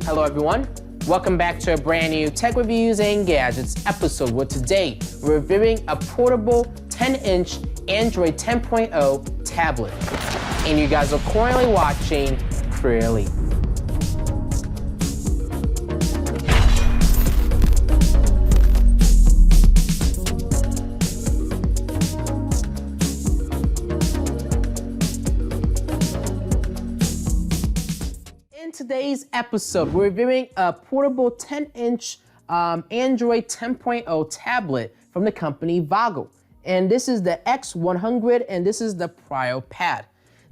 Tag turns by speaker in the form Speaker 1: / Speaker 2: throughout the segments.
Speaker 1: Hello everyone, welcome back to a brand new Tech Reviews and Gadgets episode where today we're reviewing a portable 10-inch Android 10.0 tablet. And you guys are currently watching CrewElite. In today's episode, we're reviewing a portable 10-inch Android 10.0 tablet from the company Voger. And this is the X100 and this is the PriorPad.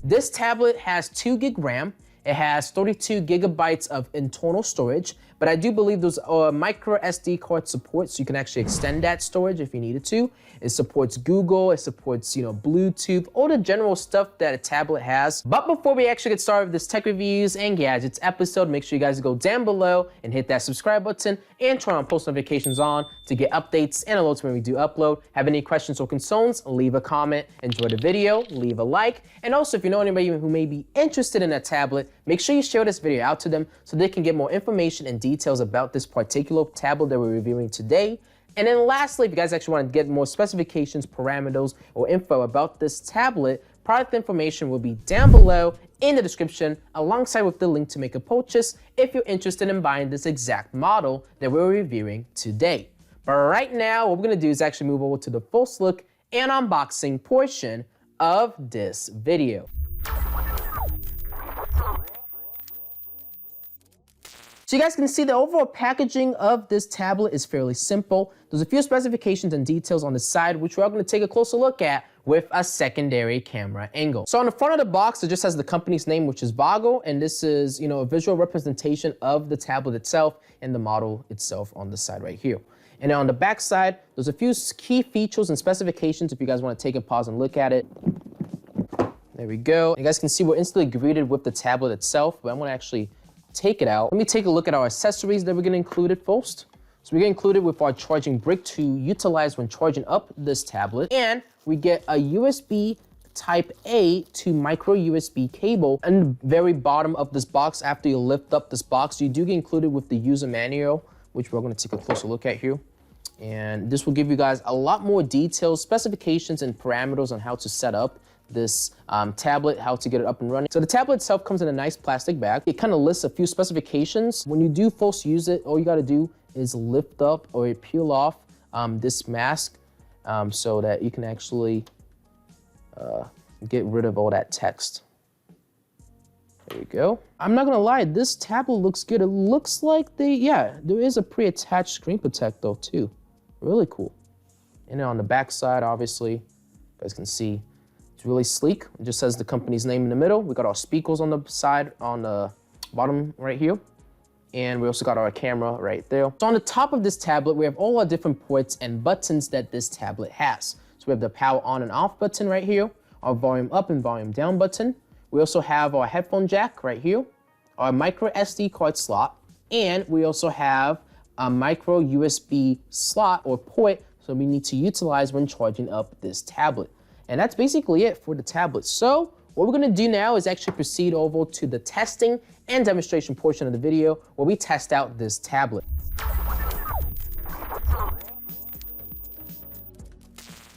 Speaker 1: This tablet has 2 GB RAM. It has 32 gigabytes of internal storage, but I do believe there's micro SD card support, so you can actually extend that storage if you needed to. It supports Google, it supports, Bluetooth, all the general stuff that a tablet has. But before we actually get started with this Tech Reviews and Gadgets episode, make sure you guys go down below and hit that subscribe button and turn on post notifications on to get updates and alerts when we do upload. Have any questions or concerns, leave a comment. Enjoy the video, leave a like. And also, if you know anybody who may be interested in a tablet, make sure you share this video out to them so they can get more information and details about this particular tablet that we're reviewing today. And then lastly, if you guys actually want to get more specifications, parameters, or info about this tablet, product information will be down below in the description, alongside with the link to make a purchase if you're interested in buying this exact model that we're reviewing today. But right now, what we're going to do is actually move over to the first look and unboxing portion of this video. So you guys can see the overall packaging of this tablet is fairly simple. There's a few specifications and details on the side, which we're going to take a closer look at with a secondary camera angle. So on the front of the box, it just has the company's name, which is Voger, and this is, a visual representation of the tablet itself and the model itself on the side right here. And then on the back side, there's a few key features and specifications if you guys want to take a pause and look at it. There we go. You guys can see we're instantly greeted with the tablet itself, but I'm going to actually take it out. Let me take a look at our accessories that we're going to include first. So we get included with our charging brick to utilize when charging up this tablet. And we get a USB Type A to micro USB cable. And the very bottom of this box, after you lift up this box, you do get included with the user manual, which we're going to take a closer look at here. And this will give you guys a lot more details, specifications, and parameters on how to set up this tablet, how to get it up and running. So the tablet itself comes in a nice plastic bag. It kind of lists a few specifications. When you do first use it, all you got to do is lift up or peel off this mask so that you can actually get rid of all that text. There you go. I'm not gonna lie, this tablet looks good. It looks like there is a pre-attached screen protector too. Really cool. And then on the back side, obviously, you guys can see it's really sleek. It just says the company's name in the middle. We got our speakers on the side, on the bottom right here. And we also got our camera right there. So on the top of this tablet, we have all our different ports and buttons that this tablet has. So we have the power on and off button right here, our volume up and volume down button. We also have our headphone jack right here, our micro SD card slot, and we also have a micro USB slot or port so we need to utilize when charging up this tablet. And that's basically it for the tablet. So what we're gonna do now is actually proceed over to the testing and demonstration portion of the video where we test out this tablet.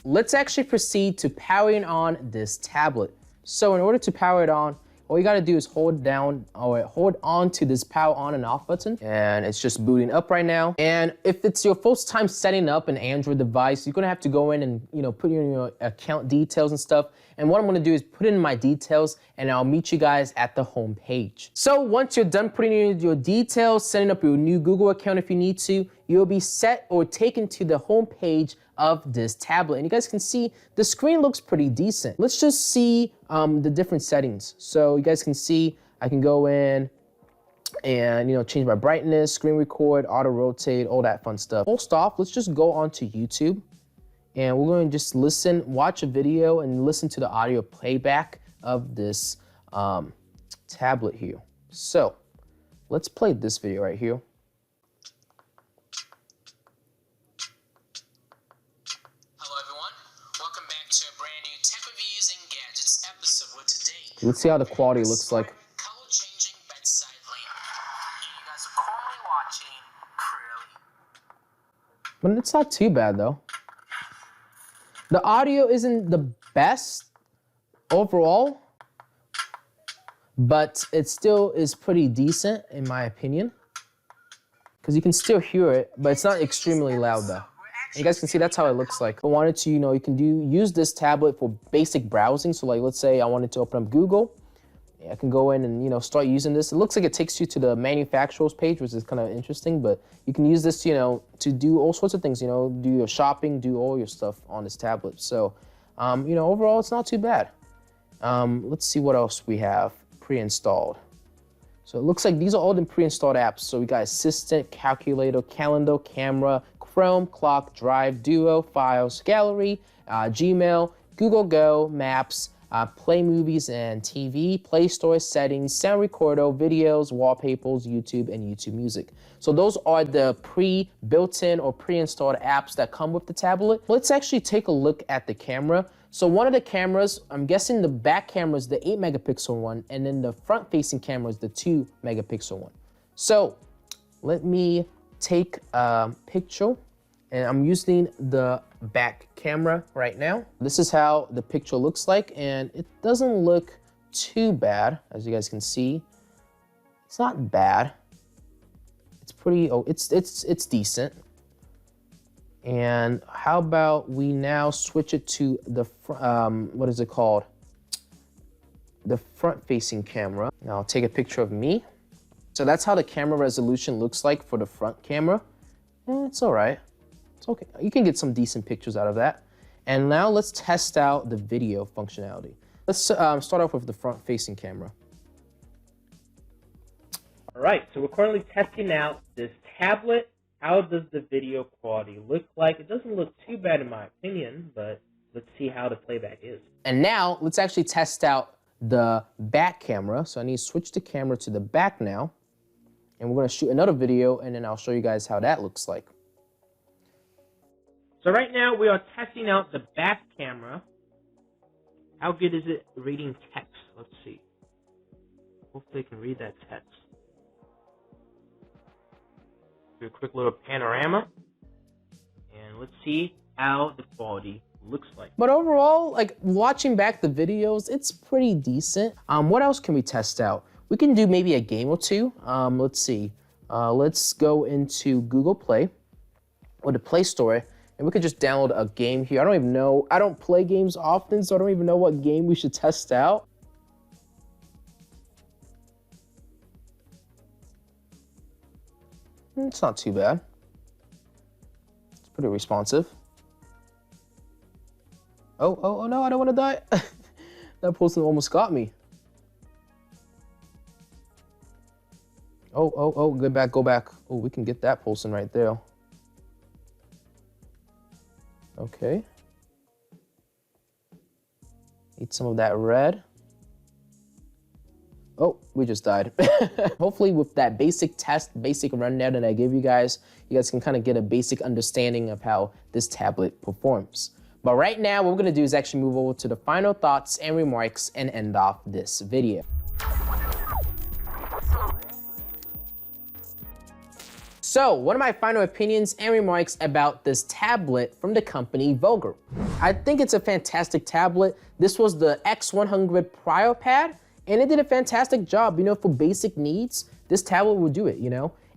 Speaker 1: Let's actually proceed to powering on this tablet. So in order to power it on, all you gotta do is hold on to this power on and off button, and it's just booting up right now. And if it's your first time setting up an Android device, you're gonna have to go in and put in your account details and stuff. And what I'm gonna do is put in my details and I'll meet you guys at the home page. So once you're done putting in your details, setting up your new Google account if you need to, you'll be set or taken to the home page of this tablet. And you guys can see the screen looks pretty decent. Let's just see the different settings. So you guys can see I can go in and change my brightness, screen record, auto rotate, all that fun stuff. First off, let's just go onto YouTube and we're going to just watch a video and listen to the audio playback of this tablet here. So let's play this video right here. Let's see how the quality looks like.
Speaker 2: Color-changing bedside lamp. You guys are
Speaker 1: But it's not too bad though. The audio isn't the best overall, but it still is pretty decent in my opinion. Because you can still hear it, but it's not extremely loud though. And you guys can see that's how it looks like. If I wanted to, you can use this tablet for basic browsing. So like, let's say I wanted to open up Google. I can go in and, start using this. It looks like it takes you to the manufacturer's page, which is kind of interesting, but you can use this, to do all sorts of things, do your shopping, do all your stuff on this tablet. So, overall, it's not too bad. Let's see what else we have pre-installed. So it looks like these are all the pre-installed apps. So we got Assistant, Calculator, Calendar, Camera, Chrome, Clock, Drive, Duo, Files, Gallery, Gmail, Google Go, Maps, Play Movies and TV, Play Store, Settings, Sound Recorder, Videos, Wallpapers, YouTube, and YouTube Music. So those are the built-in or pre-installed apps that come with the tablet. Let's actually take a look at the camera. So one of the cameras, I'm guessing the back camera is the 8 megapixel one, and then the front-facing camera is the 2 megapixel one. So let me take a picture, and I'm using the back camera right now. This is how the picture looks like, and it doesn't look too bad, as you guys can see. It's not bad. It's pretty, it's decent. And how about we now switch it to the, what is it called? The front-facing camera. Now I'll take a picture of me. So that's how the camera resolution looks like for the front camera. It's all right. It's okay. You can get some decent pictures out of that. And now let's test out the video functionality. Let's start off with the front-facing camera.
Speaker 2: All right, so we're currently testing out this tablet. How does the video quality look like? It doesn't look too bad in my opinion, but let's see how the playback is.
Speaker 1: And now let's actually test out the back camera. So I need to switch the camera to the back now. And we're gonna shoot another video, and then I'll show you guys how that looks like.
Speaker 2: So right now we are testing out the back camera. How good is it reading text? Let's see. Hopefully I can read that text. Do a quick little panorama. And let's see how the quality looks like.
Speaker 1: But overall, like watching back the videos, it's pretty decent. What else can we test out? We can do maybe a game or two. Let's see. Let's go into Google Play or the Play Store, and we could just download a game here. I don't even know. I don't play games often, so I don't even know what game we should test out. It's not too bad. It's pretty responsive. Oh no, I don't want to die. That person almost got me. Oh, go back. Oh, we can get that pulsing right there. Okay. Need some of that red. Oh, we just died. Hopefully with that basic rundown that I gave you guys can kind of get a basic understanding of how this tablet performs. But right now, what we're gonna do is actually move over to the final thoughts and remarks and end off this video. So, one of my final opinions and remarks about this tablet from the company Voger. I think it's a fantastic tablet. This was the X100 PriorPad, and it did a fantastic job, for basic needs. This tablet will do it,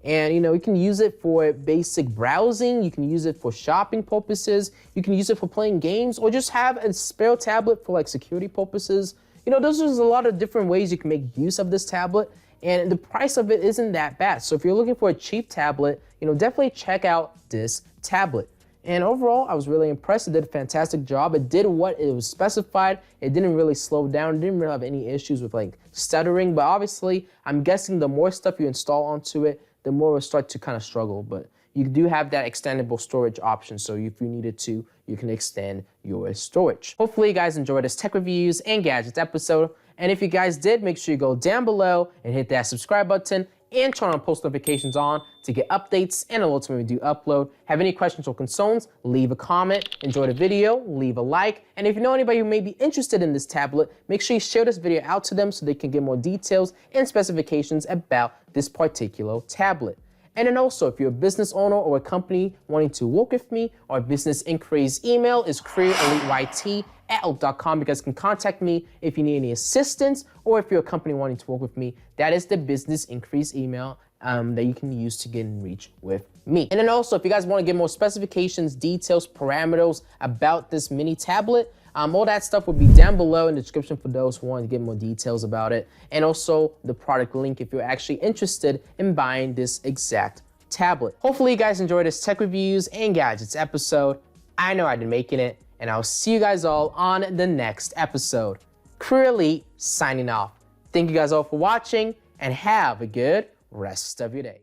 Speaker 1: And, you can use it for basic browsing, you can use it for shopping purposes, you can use it for playing games, or just have a spare tablet for like security purposes. There's a lot of different ways you can make use of this tablet. And the price of it isn't that bad. So if you're looking for a cheap tablet, definitely check out this tablet. And overall, I was really impressed. It did a fantastic job. It did what it was specified. It didn't really slow down. It didn't really have any issues with like stuttering. But obviously, I'm guessing the more stuff you install onto it, the more it will start to kind of struggle. But you do have that extendable storage option. So if you needed to, you can extend your storage. Hopefully you guys enjoyed this tech reviews and gadgets episode. And if you guys did, make sure you go down below and hit that subscribe button and turn on post notifications on to get updates and alerts when we do upload. Have any questions or concerns, leave a comment. Enjoy the video, leave a like. And if you know anybody who may be interested in this tablet, make sure you share this video out to them so they can get more details and specifications about this particular tablet. And then also, if you're a business owner or a company wanting to work with me, our business inquiries email is CrewElite@outlook.com. You guys can contact me if you need any assistance, or if you're a company wanting to work with me, that is the business inquiries email that you can use to get in reach with me. And then also, if you guys want to get more specifications, details, parameters about this mini tablet, all that stuff will be down below in the description for those who want to get more details about it. And also the product link if you're actually interested in buying this exact tablet. Hopefully you guys enjoyed this tech reviews and gadgets episode. I know I've been making it, and I'll see you guys all on the next episode. CrewElite signing off. Thank you guys all for watching, and have a good rest of your day.